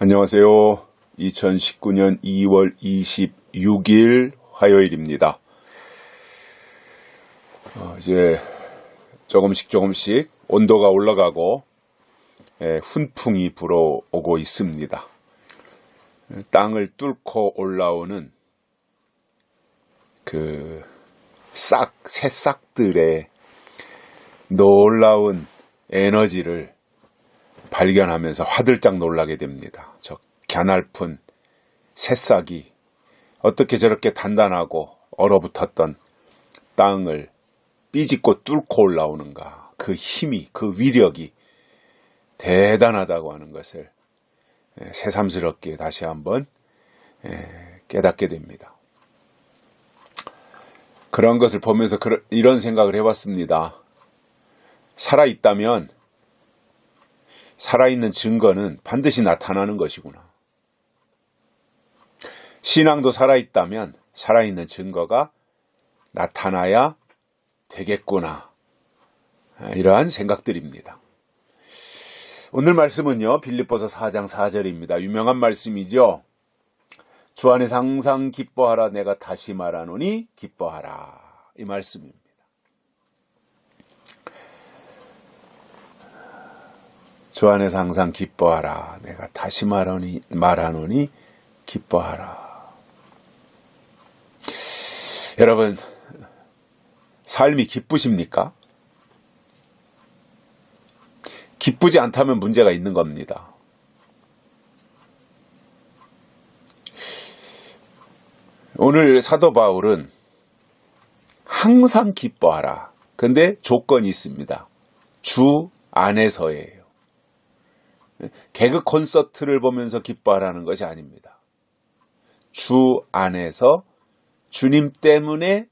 안녕하세요. 2019년 2월 26일 화요일입니다. 이제 조금씩 온도가 올라가고 훈풍이 불어오고 있습니다. 땅을 뚫고 올라오는 새싹들의 놀라운 에너지를 발견하면서 화들짝 놀라게 됩니다. 저 갸냘픈 새싹이 어떻게 저렇게 단단하고 얼어붙었던 땅을 삐집고 뚫고 올라오는가. 그 힘이, 그 위력이 대단하다고 하는 것을 새삼스럽게 다시 한번 깨닫게 됩니다. 그런 것을 보면서 이런 생각을 해봤습니다. 살아있다면 살아있는 증거는 반드시 나타나는 것이구나. 신앙도 살아있다면 살아있는 증거가 나타나야 되겠구나. 이러한 생각들입니다. 오늘 말씀은요, 빌립보서 4장 4절입니다. 유명한 말씀이죠. 주 안에서 항상 기뻐하라. 내가 다시 말하노니 기뻐하라. 이 말씀입니다. 주 안에서 항상 기뻐하라. 내가 다시 말하노니 기뻐하라. 여러분, 삶이 기쁘십니까? 기쁘지 않다면 문제가 있는 겁니다. 오늘 사도 바울은 항상 기뻐하라. 근데 조건이 있습니다. 주 안에서예요. 개그 콘서트를 보면서 기뻐하라는 것이 아닙니다. 주 안에서 주님 때문에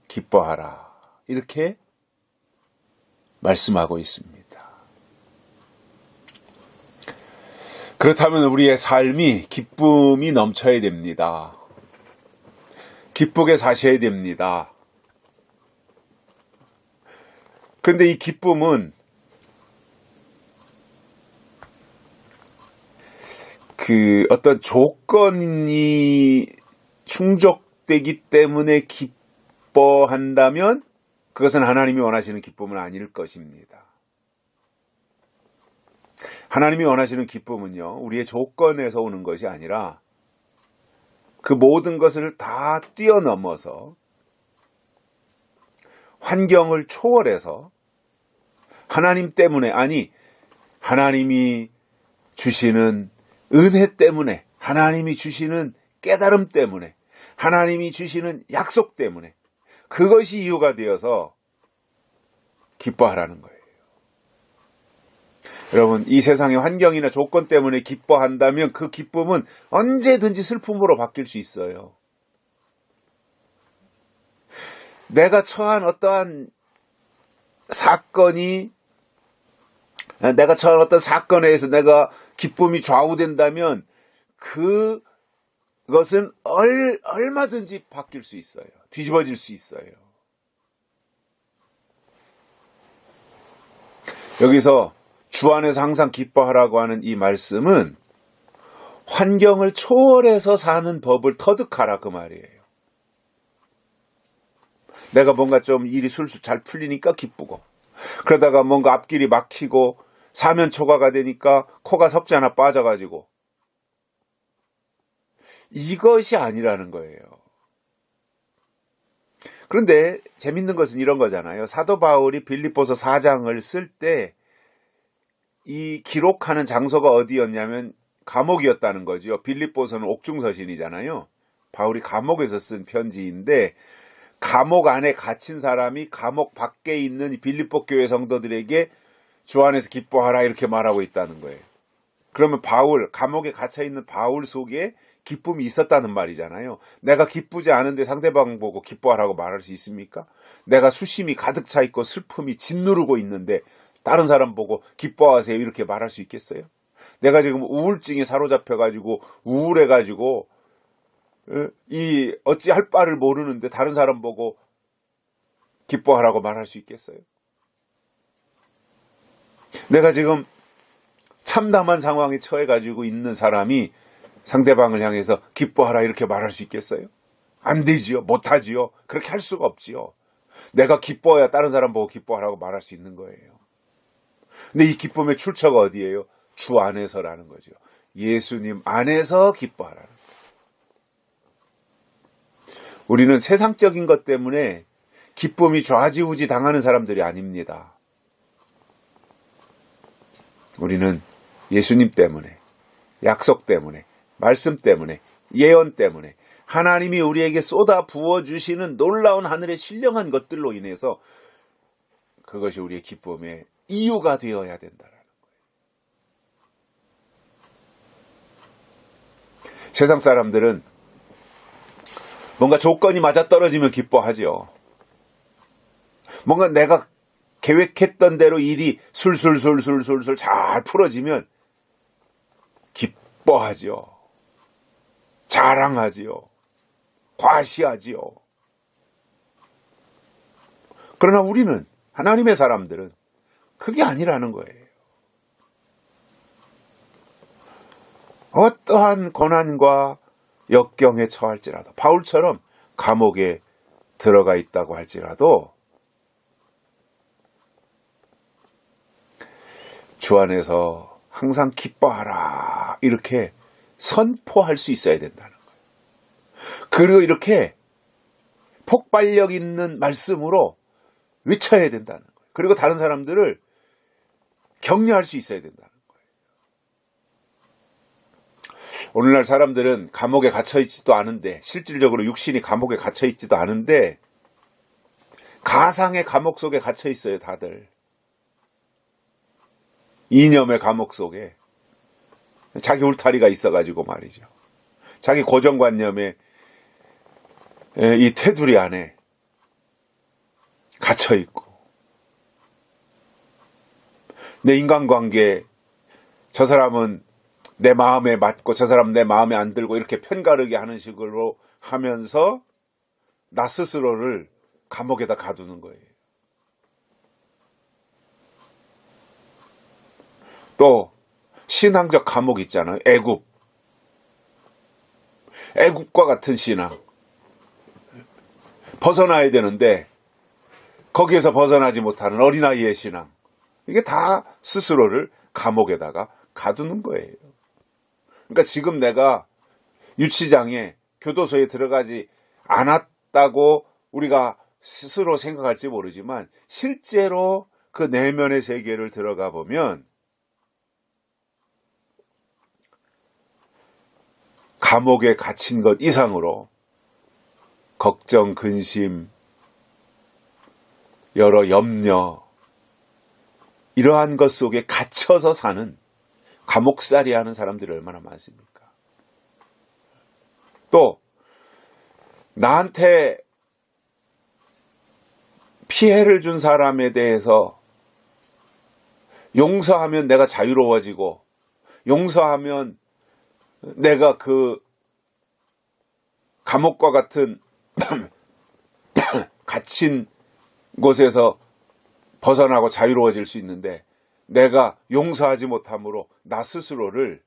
기뻐하라. 이렇게 말씀하고 있습니다. 그렇다면 우리의 삶이 기쁨이 넘쳐야 됩니다. 기쁘게 사셔야 됩니다. 그런데 이 기쁨은 어떤 조건이 충족되기 때문에 기뻐한다면 그것은 하나님이 원하시는 기쁨은 아닐 것입니다. 하나님이 원하시는 기쁨은요, 우리의 조건에서 오는 것이 아니라 그 모든 것을 다 뛰어넘어서 환경을 초월해서 하나님 때문에, 아니 하나님이 주시는 은혜 때문에, 하나님이 주시는 깨달음 때문에, 하나님이 주시는 약속 때문에, 그것이 이유가 되어서 기뻐하라는 거예요. 여러분, 이 세상의 환경이나 조건 때문에 기뻐한다면 그 기쁨은 언제든지 슬픔으로 바뀔 수 있어요. 내가 처한 어떠한 사건에 의해서 내가 기쁨이 좌우된다면 그것은 얼마든지 바뀔 수 있어요. 뒤집어질 수 있어요. 여기서 주 안에서 항상 기뻐하라고 하는 이 말씀은 환경을 초월해서 사는 법을 터득하라 그 말이에요. 내가 뭔가 좀 일이 술술 잘 풀리니까 기쁘고, 그러다가 뭔가 앞길이 막히고 사면초가가 되니까 코가 섭지 않아 빠져가지고, 이것이 아니라는 거예요. 그런데 재밌는 것은 이런 거잖아요. 사도 바울이 빌립보서 4장을 쓸 때 이 기록하는 장소가 어디였냐면 감옥이었다는 거죠. 빌립보서는 옥중서신이잖아요. 바울이 감옥에서 쓴 편지인데, 감옥 안에 갇힌 사람이 감옥 밖에 있는 빌립보 교회 성도들에게 주 안에서 기뻐하라 이렇게 말하고 있다는 거예요. 그러면 감옥에 갇혀있는 바울 속에 기쁨이 있었다는 말이잖아요. 내가 기쁘지 않은데 상대방 보고 기뻐하라고 말할 수 있습니까? 내가 수심이 가득 차 있고 슬픔이 짓누르고 있는데 다른 사람 보고 기뻐하세요 이렇게 말할 수 있겠어요? 내가 지금 우울증에 사로잡혀가지고 우울해가지고 어찌할 바를 모르는데 다른 사람 보고 기뻐하라고 말할 수 있겠어요? 내가 지금 참담한 상황에 처해가지고 있는 사람이 상대방을 향해서 기뻐하라 이렇게 말할 수 있겠어요? 안 되지요. 못하지요. 그렇게 할 수가 없지요. 내가 기뻐야 다른 사람 보고 기뻐하라고 말할 수 있는 거예요. 근데 이 기쁨의 출처가 어디예요? 주 안에서라는 거죠. 예수님 안에서 기뻐하라는 거예요. 우리는 세상적인 것 때문에 기쁨이 좌지우지 당하는 사람들이 아닙니다. 우리는 예수님 때문에, 약속 때문에, 말씀 때문에, 예언 때문에 하나님이 우리에게 쏟아 부어주시는 놀라운 하늘의 신령한 것들로 인해서 그것이 우리의 기쁨의 이유가 되어야 된다라는 거예요. 세상 사람들은 뭔가 조건이 맞아떨어지면 기뻐하죠. 뭔가 내가 계획했던 대로 일이 술술술술술술 잘 풀어지면 기뻐하죠. 자랑하지요. 과시하지요. 그러나 우리는, 하나님의 사람들은 그게 아니라는 거예요. 어떠한 고난과 역경에 처할지라도, 바울처럼 감옥에 들어가 있다고 할지라도 주 안에서 항상 기뻐하라 이렇게 선포할 수 있어야 된다는 거예요. 그리고 이렇게 폭발력 있는 말씀으로 외쳐야 된다는 거예요. 그리고 다른 사람들을 격려할 수 있어야 된다는 거예요. 오늘날 사람들은 감옥에 갇혀있지도 않은데, 실질적으로 육신이 감옥에 갇혀있지도 않은데 가상의 감옥 속에 갇혀있어요. 다들 이념의 감옥 속에 자기 울타리가 있어가지고 말이죠. 자기 고정관념의 이 테두리 안에 갇혀있고, 내 인간관계, 저 사람은 내 마음에 맞고 저 사람은 내 마음에 안 들고 이렇게 편가르기 하는 식으로 하면서 나 스스로를 감옥에다 가두는 거예요. 또 신앙적 감옥 있잖아요. 애국과 같은 신앙. 벗어나야 되는데 거기에서 벗어나지 못하는 어린아이의 신앙. 이게 다 스스로를 감옥에다가 가두는 거예요. 그러니까 지금 내가 유치장에, 교도소에 들어가지 않았다고 우리가 스스로 생각할지 모르지만 실제로 그 내면의 세계를 들어가 보면 감옥에 갇힌 것 이상으로 걱정, 근심, 여러 염려, 이러한 것 속에 갇혀서 사는, 감옥살이 하는 사람들이 얼마나 많습니까? 또 나한테 피해를 준 사람에 대해서 용서하면 내가 자유로워지고, 용서하면 내가 그 감옥과 같은 갇힌 곳에서 벗어나고 자유로워질 수 있는데, 내가 용서하지 못함으로 나 스스로를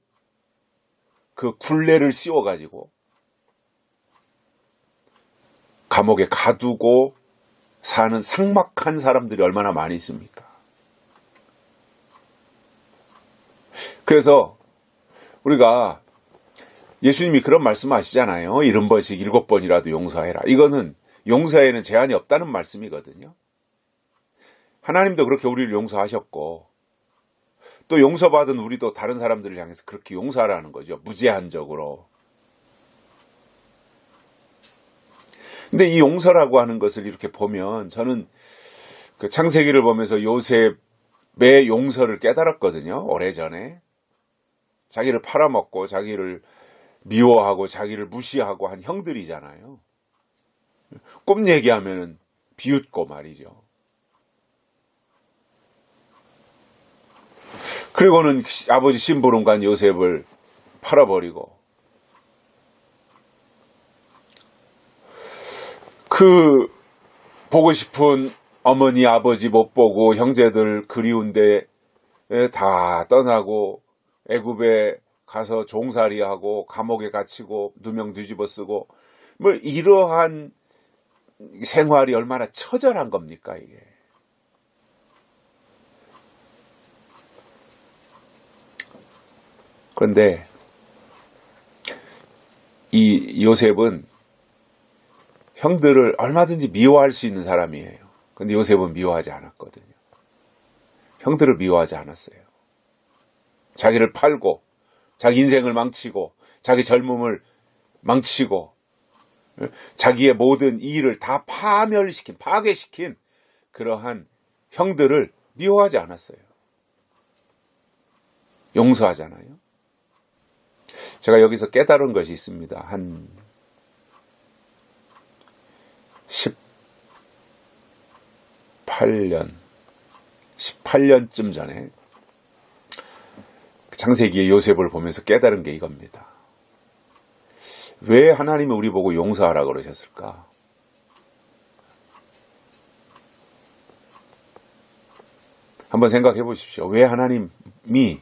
그 굴레를 씌워가지고 감옥에 가두고 사는 삭막한 사람들이 얼마나 많이 있습니까? 그래서 우리가 예수님이 그런 말씀 하시잖아요. 70번씩 7번이라도 용서해라. 이거는 용서에는 제한이 없다는 말씀이거든요. 하나님도 그렇게 우리를 용서하셨고, 또 용서받은 우리도 다른 사람들을 향해서 그렇게 용서하라는 거죠. 무제한적으로. 근데 이 용서라고 하는 것을 이렇게 보면, 저는 그 창세기를 보면서 요셉의 용서를 깨달았거든요. 오래전에. 자기를 팔아먹고 자기를 미워하고 자기를 무시하고 한 형들이잖아요. 꿈 얘기하면 비웃고 말이죠. 그리고는 아버지 심부름관 요셉을 팔아버리고, 그 보고 싶은 어머니 아버지 못 보고 형제들 그리운데 다 떠나고 애굽에 가서 종살이하고 감옥에 갇히고 누명 뒤집어 쓰고 뭐 이러한 생활이 얼마나 처절한 겁니까 이게. 그런데 이 요셉은 형들을 얼마든지 미워할 수 있는 사람이에요. 근데 요셉은 미워하지 않았거든요. 형들을 미워하지 않았어요. 자기를 팔고 자기 인생을 망치고 자기 젊음을 망치고 자기의 모든 일을 다 파괴시킨 그러한 형들을 미워하지 않았어요. 용서하잖아요. 제가 여기서 깨달은 것이 있습니다. 한 18년쯤 전에 창세기의 요셉을 보면서 깨달은 게 이겁니다. 왜 하나님이 우리 보고 용서하라 그러셨을까? 한번 생각해 보십시오. 왜 하나님이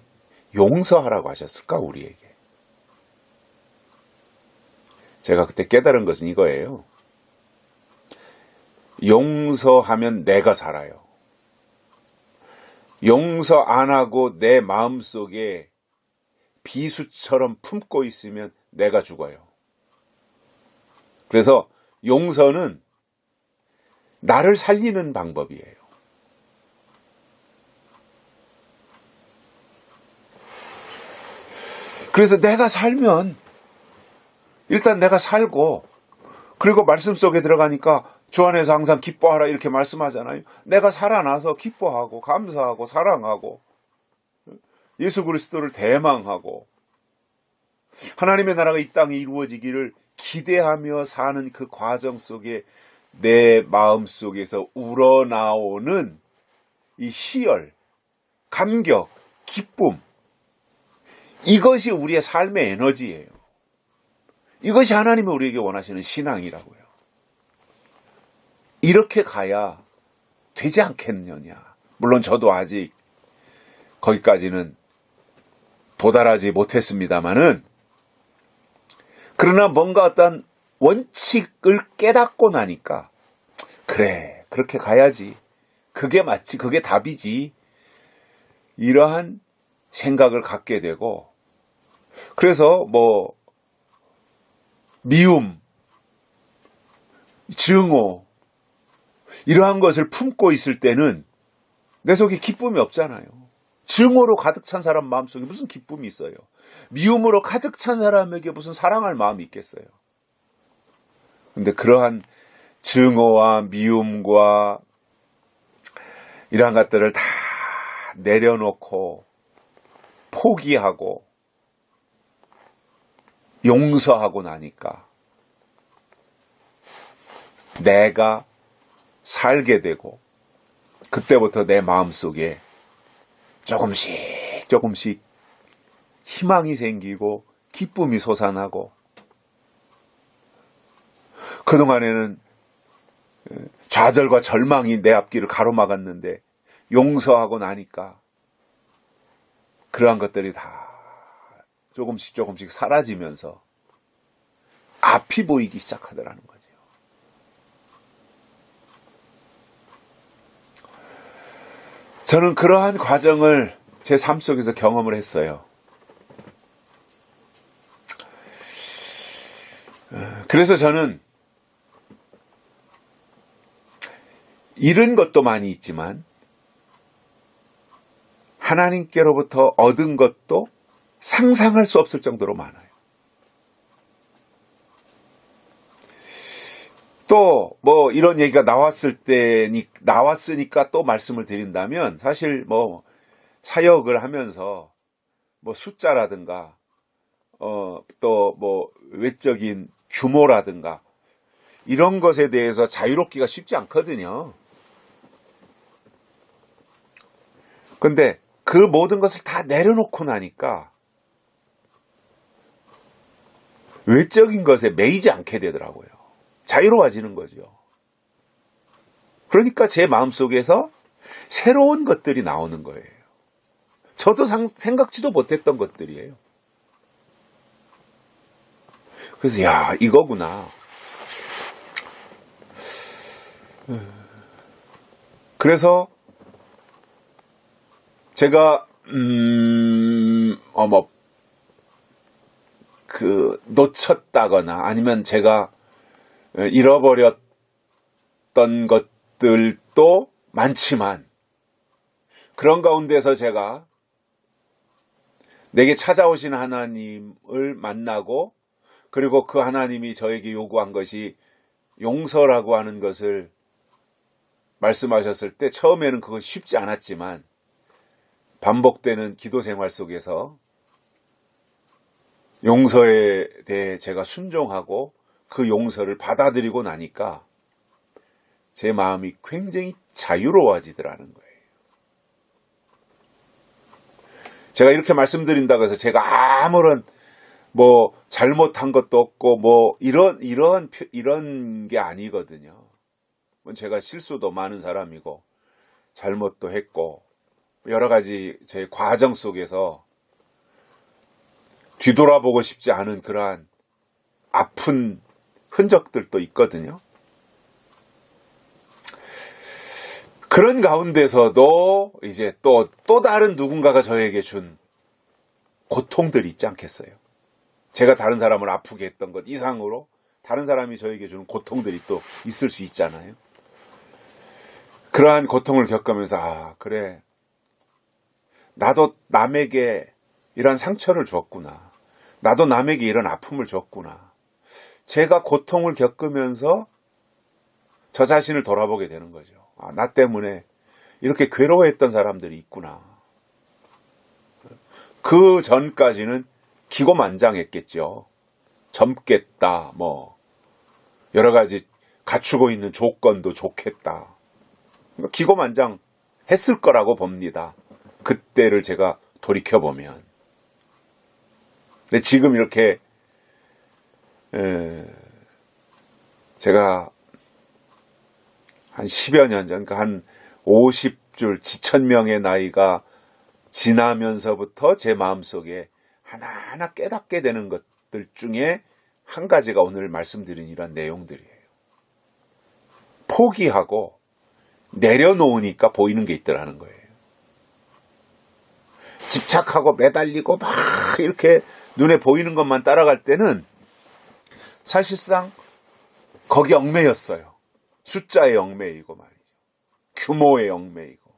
용서하라고 하셨을까, 우리에게? 제가 그때 깨달은 것은 이거예요. 용서하면 내가 살아요. 용서 안 하고 내 마음속에 비수처럼 품고 있으면 내가 죽어요. 그래서 용서는 나를 살리는 방법이에요. 그래서 내가 살면 일단 내가 살고, 그리고 말씀 속에 들어가니까 주 안에서 항상 기뻐하라 이렇게 말씀하잖아요. 내가 살아나서 기뻐하고 감사하고 사랑하고 예수 그리스도를 대망하고 하나님의 나라가 이 땅에 이루어지기를 기대하며 사는 그 과정 속에 내 마음 속에서 우러나오는 이 희열, 감격, 기쁨, 이것이 우리의 삶의 에너지예요. 이것이 하나님이 우리에게 원하시는 신앙이라고요. 이렇게 가야 되지 않겠느냐. 물론 저도 아직 거기까지는 도달하지 못했습니다마는, 그러나 뭔가 어떤 원칙을 깨닫고 나니까 그래, 그렇게 가야지, 그게 맞지, 그게 답이지, 이러한 생각을 갖게 되고, 그래서 미움, 증오, 이러한 것을 품고 있을 때는 내 속에 기쁨이 없잖아요. 증오로 가득 찬 사람 마음속에 무슨 기쁨이 있어요? 미움으로 가득 찬 사람에게 무슨 사랑할 마음이 있겠어요? 근데 그러한 증오와 미움과 이러한 것들을 다 내려놓고 포기하고 용서하고 나니까 내가 살게 되고, 그때부터 내 마음속에 조금씩 희망이 생기고 기쁨이 솟아나고, 그동안에는 좌절과 절망이 내 앞길을 가로막았는데 용서하고 나니까 그러한 것들이 다 조금씩 사라지면서 앞이 보이기 시작하더라는 거죠. 저는 그러한 과정을 제 삶 속에서 경험을 했어요. 그래서 저는 잃은 것도 많이 있지만 하나님께로부터 얻은 것도 상상할 수 없을 정도로 많아요. 또 이런 얘기가 나왔으니까 또 말씀을 드린다면, 사실 사역을 하면서 숫자라든가 또 외적인 규모라든가 이런 것에 대해서 자유롭기가 쉽지 않거든요. 근데 그 모든 것을 다 내려놓고 나니까 외적인 것에 매이지 않게 되더라고요. 자유로워지는 거죠. 그러니까 제 마음속에서 새로운 것들이 나오는 거예요. 저도 생각지도 못했던 것들이에요. 그래서 야, 이거구나. 그래서 제가 놓쳤다거나 아니면 제가 잃어버렸던 것들도 많지만, 그런 가운데서 제가 내게 찾아오신 하나님을 만나고, 그리고 그 하나님이 저에게 요구한 것이 용서라고 하는 것을 말씀하셨을 때 처음에는 그것이 쉽지 않았지만, 반복되는 기도 생활 속에서 용서에 대해 제가 순종하고 그 용서를 받아들이고 나니까 제 마음이 굉장히 자유로워지더라는 거예요. 제가 이렇게 말씀드린다고 해서 제가 아무런 잘못한 것도 없고 이런 게 아니거든요. 제가 실수도 많은 사람이고 잘못도 했고 여러 가지 제 과정 속에서 뒤돌아보고 싶지 않은 그러한 아픈 흔적들도 있거든요. 그런 가운데서도 이제 또 다른 누군가가 저에게 준 고통들이 있지 않겠어요? 제가 다른 사람을 아프게 했던 것 이상으로 다른 사람이 저에게 주는 고통들이 또 있을 수 있잖아요. 그러한 고통을 겪으면서 그래, 나도 남에게 이런 상처를 줬구나. 나도 남에게 이런 아픔을 줬구나. 제가 고통을 겪으면서 저 자신을 돌아보게 되는 거죠. 나 때문에 이렇게 괴로워했던 사람들이 있구나. 그 전까지는 기고만장했겠죠. 젊겠다, 여러 가지 갖추고 있는 조건도 좋겠다. 기고만장 했을 거라고 봅니다. 그때를 제가 돌이켜보면. 근데 지금 이렇게 제가 한 10여 년 전, 그러니까 한 50줄 지천명의 나이가 지나면서부터 제 마음속에 하나하나 깨닫게 되는 것들 중에 한 가지가 오늘 말씀드린 이런 내용들이에요. 포기하고 내려놓으니까 보이는 게 있더라는 거예요. 집착하고 매달리고 막 이렇게 눈에 보이는 것만 따라갈 때는 사실상 거기 얽매였어요. 숫자에 얽매이고 말이죠. 규모에 얽매이고.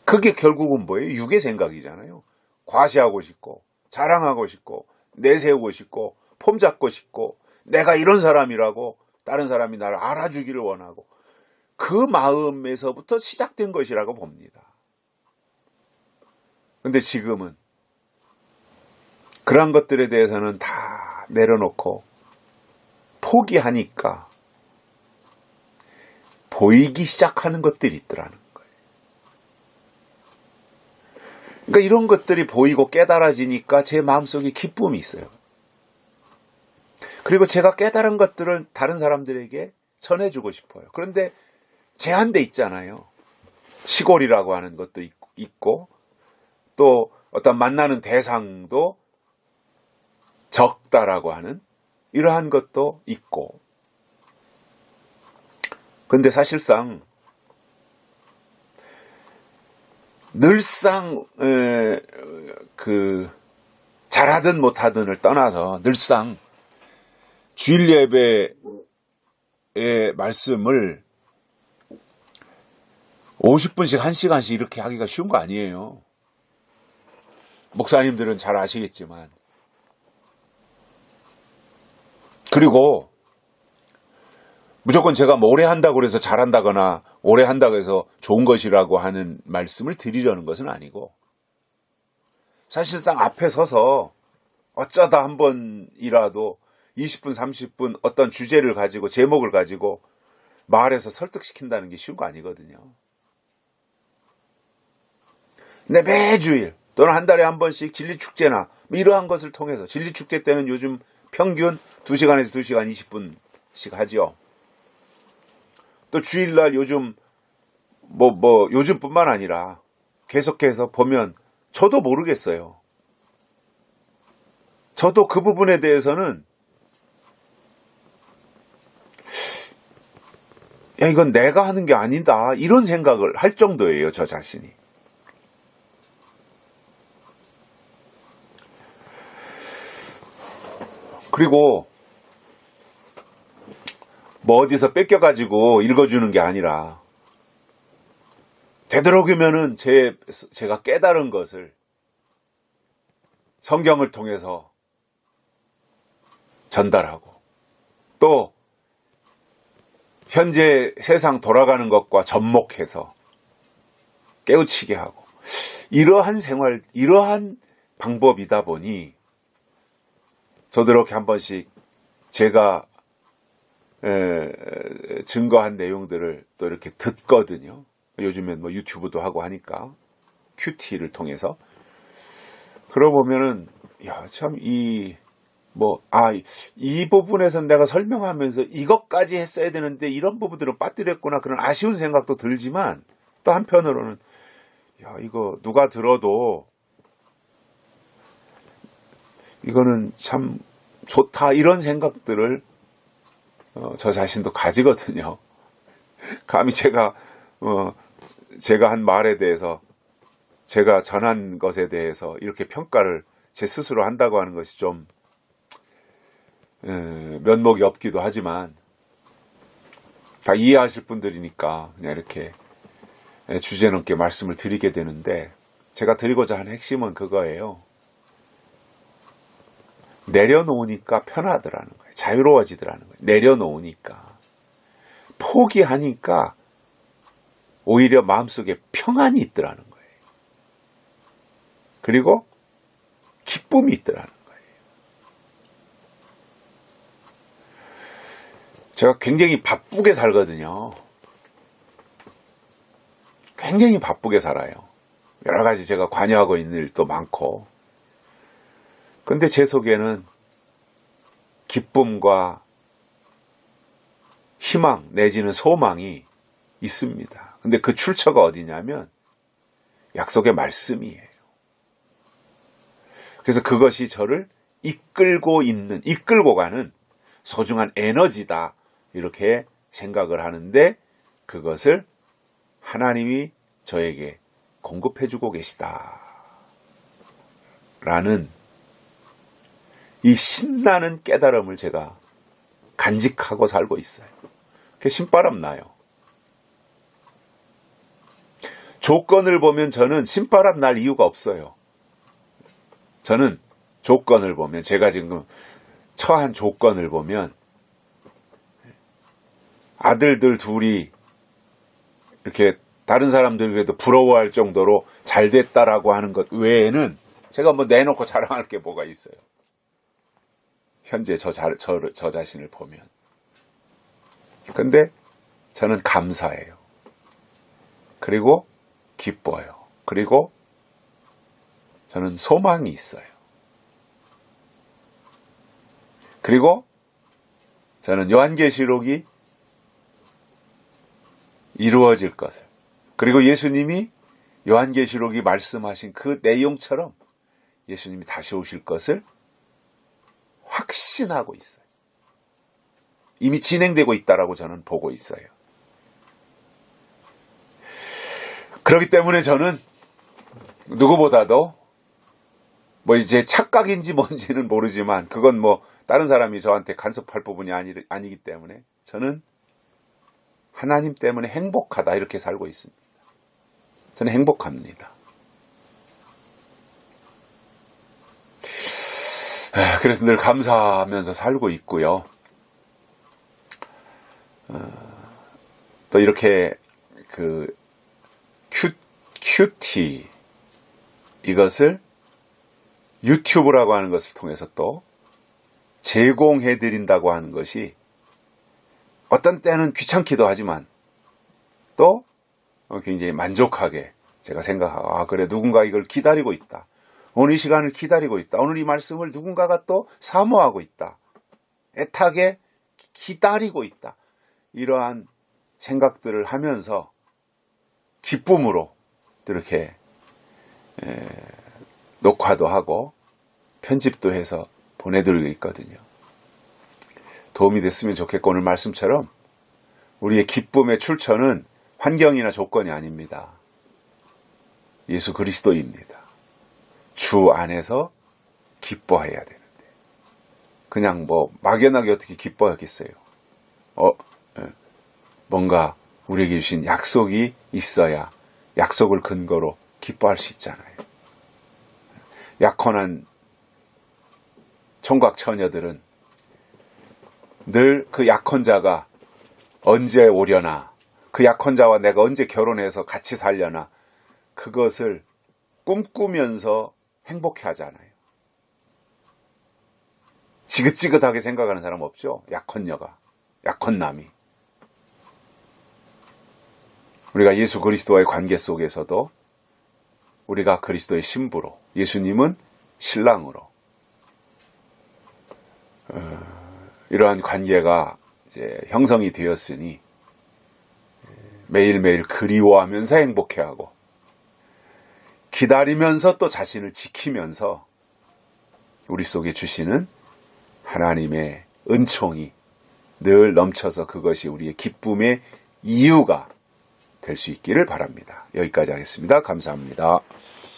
그게 결국은 뭐예요? 육의 생각이잖아요. 과시하고 싶고 자랑하고 싶고 내세우고 싶고 폼잡고 싶고 내가 이런 사람이라고 다른 사람이 나를 알아주기를 원하고, 그 마음에서부터 시작된 것이라고 봅니다. 근데 지금은 그런 것들에 대해서는 다 내려놓고 포기하니까 보이기 시작하는 것들이 있더라는 거예요. 그러니까 이런 것들이 보이고 깨달아지니까 제 마음속에 기쁨이 있어요. 그리고 제가 깨달은 것들을 다른 사람들에게 전해주고 싶어요. 그런데 제한돼 있잖아요. 시골이라고 하는 것도 있고 또 어떤 만나는 대상도 적다라고 하는 이러한 것도 있고. 근데 사실상 늘상 잘하든 못하든을 떠나서 늘상 주일 예배의 말씀을 50분씩 1시간씩 이렇게 하기가 쉬운 거 아니에요. 목사님들은 잘 아시겠지만. 그리고 무조건 제가 오래 한다고 해서 잘한다거나 오래 한다고 해서 좋은 것이라고 하는 말씀을 드리려는 것은 아니고, 사실상 앞에 서서 어쩌다 한 번이라도 20분, 30분 어떤 주제를 가지고 제목을 가지고 말해서 설득시킨다는 게 쉬운 거 아니거든요. 근데 매주일 또는 한 달에 한 번씩 진리축제나 이러한 것을 통해서, 진리축제 때는 요즘 평균 2시간에서 2시간 20분씩 하죠. 또 주일날 요즘 요즘뿐만 아니라 계속해서 보면 저도 모르겠어요. 저도 그 부분에 대해서는 야, 이건 내가 하는 게 아니다. 이런 생각을 할 정도예요, 저 자신이. 그리고 뭐 어디서 뺏겨가지고 읽어주는 게 아니라 되도록이면은 제가 깨달은 것을 성경을 통해서 전달하고 또 현재 세상 돌아가는 것과 접목해서 깨우치게 하고 이러한 생활, 이러한 방법이다 보니 저도 이렇게 한 번씩 제가 증거한 내용들을 또 이렇게 듣거든요. 요즘엔 뭐 유튜브도 하고 하니까 큐티를 통해서 그러고 보면은 야, 참 이 부분에서 내가 설명하면서 이것까지 했어야 되는데 이런 부분들은 빠뜨렸구나 그런 아쉬운 생각도 들지만 또 한편으로는 야, 이거 누가 들어도 이거는 참 좋다 이런 생각들을 저 자신도 가지거든요. 감히 제가 한 말에 대해서 제가 전한 것에 대해서 이렇게 평가를 제 스스로 한다고 하는 것이 좀 면목이 없기도 하지만 다 이해하실 분들이니까 그냥 이렇게 주제넘게 말씀을 드리게 되는데 제가 드리고자 하는 핵심은 그거예요. 내려놓으니까 편하더라는 거예요. 자유로워지더라는 거예요. 내려놓으니까. 포기하니까 오히려 마음속에 평안이 있더라는 거예요. 그리고 기쁨이 있더라는 거예요. 제가 굉장히 바쁘게 살거든요. 굉장히 바쁘게 살아요. 여러 가지 제가 관여하고 있는 일도 많고. 그런데 제 속에는 기쁨과 희망 내지는 소망이 있습니다. 근데 그 출처가 어디냐면 약속의 말씀이에요. 그래서 그것이 저를 이끌고 가는 소중한 에너지다. 이렇게 생각을 하는데 그것을 하나님이 저에게 공급해주고 계시다. 라는 이 신나는 깨달음을 제가 간직하고 살고 있어요. 그게 신바람 나요. 조건을 보면 저는 신바람 날 이유가 없어요. 저는 조건을 보면 제가 지금 처한 조건을 보면 아들들 둘이 이렇게 다른 사람들에게도 부러워할 정도로 잘 됐다라고 하는 것 외에는 제가 뭐 내놓고 자랑할 게 뭐가 있어요. 현재 저 자신을 보면. 근데 저는 감사해요. 그리고 기뻐요. 그리고 저는 소망이 있어요. 그리고 저는 요한계시록이 이루어질 것을 그리고 예수님이 요한계시록이 말씀하신 그 내용처럼 예수님이 다시 오실 것을 확신하고 있어요. 이미 진행되고 있다라고 저는 보고 있어요. 그렇기 때문에 저는 누구보다도 뭐 이제 착각인지 뭔지는 모르지만 그건 뭐 다른 사람이 저한테 간섭할 부분이 아니기 때문에 저는 하나님 때문에 행복하다 이렇게 살고 있습니다. 저는 행복합니다. 그래서 늘 감사하면서 살고 있고요. 또 이렇게 그 큐티 이것을 유튜브라고 하는 것을 통해서 또 제공해드린다고 하는 것이 어떤 때는 귀찮기도 하지만 또 굉장히 만족하게 제가 생각하고 그래 누군가 이걸 기다리고 있다. 오늘 이 시간을 기다리고 있다. 오늘 이 말씀을 누군가가 또 사모하고 있다. 애타게 기다리고 있다. 이러한 생각들을 하면서 기쁨으로 이렇게 녹화도 하고 편집도 해서 보내드리고 있거든요. 도움이 됐으면 좋겠고, 오늘 말씀처럼 우리의 기쁨의 출처는 환경이나 조건이 아닙니다. 예수 그리스도입니다. 주 안에서 기뻐해야 되는데 그냥 뭐 막연하게 어떻게 기뻐하겠어요. 뭔가 우리에게 주신 약속이 있어야 약속을 근거로 기뻐할 수 있잖아요. 약혼한 총각 처녀들은 늘 그 약혼자가 언제 오려나, 그 약혼자와 내가 언제 결혼해서 같이 살려나, 그것을 꿈꾸면서 행복해 하잖아요. 지긋지긋하게 생각하는 사람 없죠? 약혼녀가, 약혼남이. 우리가 예수 그리스도와의 관계 속에서도 우리가 그리스도의 신부로, 예수님은 신랑으로, 이러한 관계가 이제 형성이 되었으니 매일매일 그리워하면서 행복해하고 기다리면서 또 자신을 지키면서 우리 속에 주시는 하나님의 은총이 늘 넘쳐서 그것이 우리의 기쁨의 이유가 될 수 있기를 바랍니다. 여기까지 하겠습니다. 감사합니다.